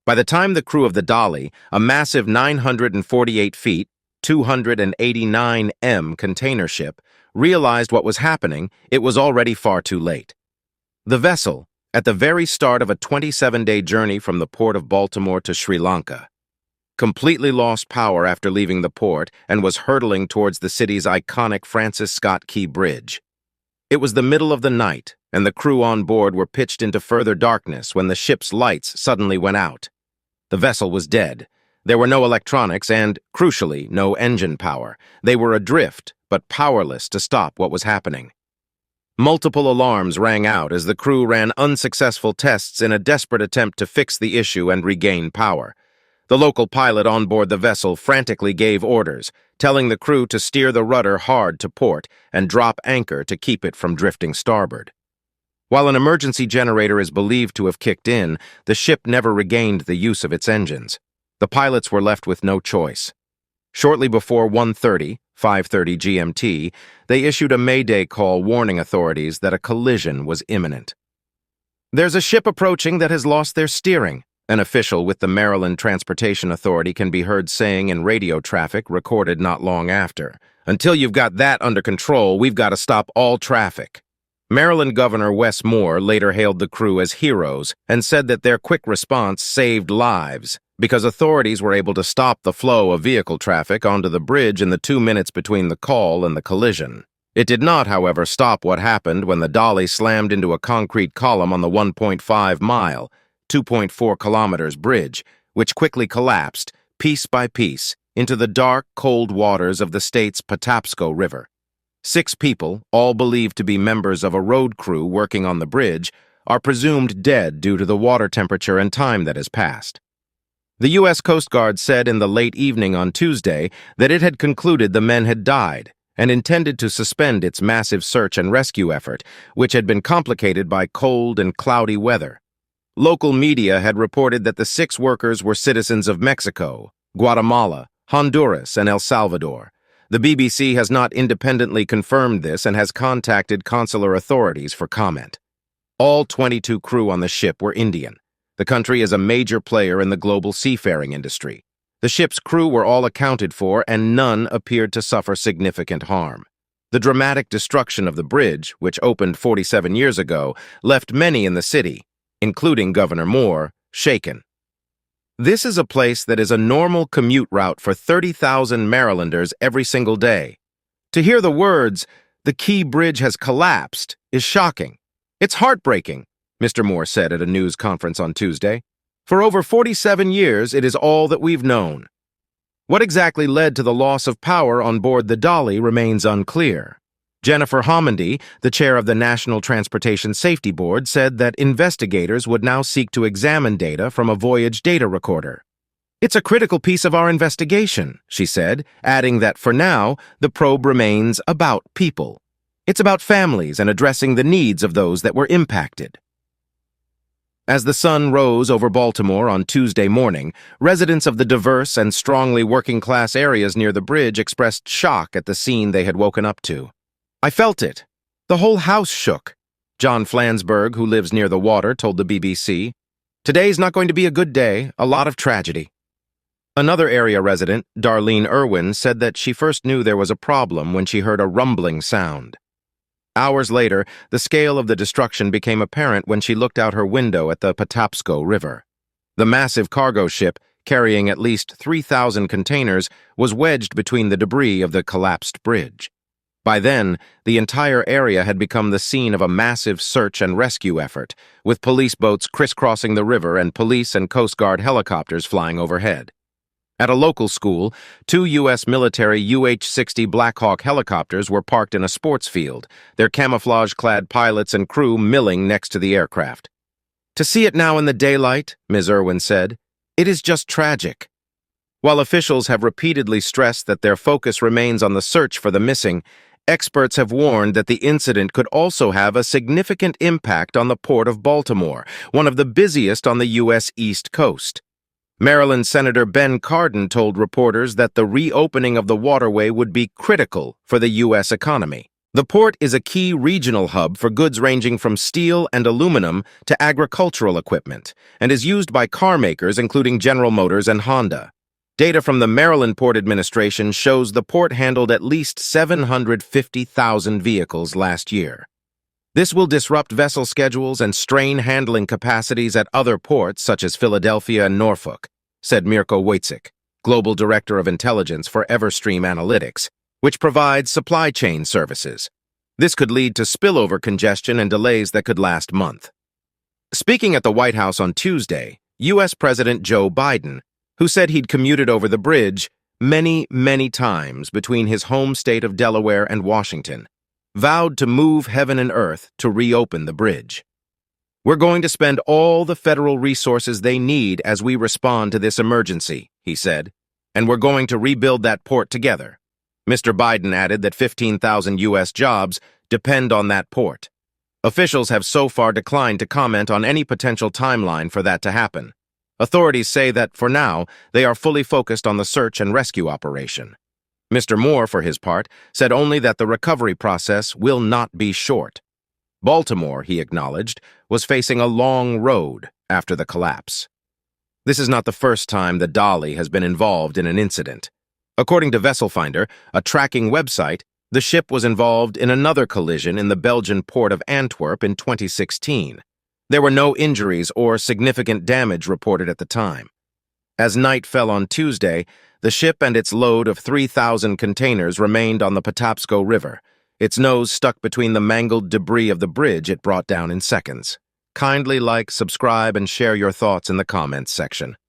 By the time the crew of the Dali, a massive 948 feet, 289 m container ship, realized what was happening, it was already far too late. The vessel, at the very start of a 27-day journey from the port of Baltimore to Sri Lanka, completely lost power after leaving the port and was hurtling towards the city's iconic Francis Scott Key Bridge. It was the middle of the night, and the crew on board were pitched into further darkness when the ship's lights suddenly went out. The vessel was dead. There were no electronics and, crucially, no engine power. They were adrift, but powerless to stop what was happening. Multiple alarms rang out as the crew ran unsuccessful tests in a desperate attempt to fix the issue and regain power. The local pilot on board the vessel frantically gave orders, telling the crew to steer the rudder hard to port and drop anchor to keep it from drifting starboard. While an emergency generator is believed to have kicked in, the ship never regained the use of its engines. The pilots were left with no choice. Shortly before 5:30 GMT, they issued a mayday call warning authorities that a collision was imminent. "There's a ship approaching that has lost their steering," an official with the Maryland Transportation Authority can be heard saying in radio traffic recorded not long after. "Until you've got that under control, we've got to stop all traffic." Maryland Governor Wes Moore later hailed the crew as heroes and said that their quick response saved lives because authorities were able to stop the flow of vehicle traffic onto the bridge in the 2 minutes between the call and the collision. It did not, however, stop what happened when the Dali slammed into a concrete column on the 1.5-mile, 2.4 kilometers bridge, which quickly collapsed, piece by piece, into the dark, cold waters of the state's Patapsco River. 6 people, all believed to be members of a road crew working on the bridge, are presumed dead due to the water temperature and time that has passed. The U.S. Coast Guard said in the late evening on Tuesday that it had concluded the men had died and intended to suspend its massive search and rescue effort, which had been complicated by cold and cloudy weather. Local media had reported that the 6 workers were citizens of Mexico, Guatemala, Honduras, and El Salvador. The BBC has not independently confirmed this and has contacted consular authorities for comment. All 22 crew on the ship were Indian. The country is a major player in the global seafaring industry. The ship's crew were all accounted for, and none appeared to suffer significant harm. The dramatic destruction of the bridge, which opened 47 years ago, left many in the city, including Governor Moore, shaken. This is a place that is a normal commute route for 30,000 Marylanders every single day. To hear the words, "the Key Bridge has collapsed," is shocking. "It's heartbreaking," Mr. Moore said at a news conference on Tuesday. "For over 47 years, it is all that we've known." What exactly led to the loss of power on board the Dali remains unclear. Jennifer Homendy, the chair of the National Transportation Safety Board, said that investigators would now seek to examine data from a voyage data recorder. "It's a critical piece of our investigation," she said, adding that for now, the probe remains about people. It's about families and addressing the needs of those that were impacted. As the sun rose over Baltimore on Tuesday morning, residents of the diverse and strongly working-class areas near the bridge expressed shock at the scene they had woken up to. "I felt it. The whole house shook," John Flansburgh, who lives near the water, told the BBC. "Today's not going to be a good day, a lot of tragedy." Another area resident, Darlene Irwin, said that she first knew there was a problem when she heard a rumbling sound. Hours later, the scale of the destruction became apparent when she looked out her window at the Patapsco River. The massive cargo ship, carrying at least 3,000 containers, was wedged between the debris of the collapsed bridge. By then, the entire area had become the scene of a massive search and rescue effort, with police boats crisscrossing the river and police and Coast Guard helicopters flying overhead. At a local school, 2 U.S. military UH-60 Black Hawk helicopters were parked in a sports field, their camouflage-clad pilots and crew milling next to the aircraft. "To see it now in the daylight," Ms. Irwin said, "it is just tragic." While officials have repeatedly stressed that their focus remains on the search for the missing, experts have warned that the incident could also have a significant impact on the port of Baltimore, one of the busiest on the U.S. East Coast. Maryland Senator Ben Cardin told reporters that the reopening of the waterway would be critical for the U.S. economy. The port is a key regional hub for goods ranging from steel and aluminum to agricultural equipment, and is used by car makers including General Motors and Honda. Data from the Maryland Port Administration shows the port handled at least 750,000 vehicles last year. This will disrupt vessel schedules and strain handling capacities at other ports such as Philadelphia and Norfolk, said Mirko Wojcik, Global Director of Intelligence for Everstream Analytics, which provides supply chain services. This could lead to spillover congestion and delays that could last months. Speaking at the White House on Tuesday, U.S. President Joe Biden, who said he'd commuted over the bridge many, many times between his home state of Delaware and Washington, vowed to move heaven and earth to reopen the bridge. "We're going to spend all the federal resources they need as we respond to this emergency," he said, "and we're going to rebuild that port together." Mr. Biden added that 15,000 U.S. jobs depend on that port. Officials have so far declined to comment on any potential timeline for that to happen. Authorities say that, for now, they are fully focused on the search and rescue operation. Mr. Moore, for his part, said only that the recovery process will not be short. Baltimore, he acknowledged, was facing a long road after the collapse. This is not the first time the Dali has been involved in an incident. According to Vessel Finder, a tracking website, the ship was involved in another collision in the Belgian port of Antwerp in 2016. There were no injuries or significant damage reported at the time. As night fell on Tuesday, the ship and its load of 3,000 containers remained on the Patapsco River, its nose stuck between the mangled debris of the bridge it brought down in seconds. Kindly like, subscribe, and share your thoughts in the comments section.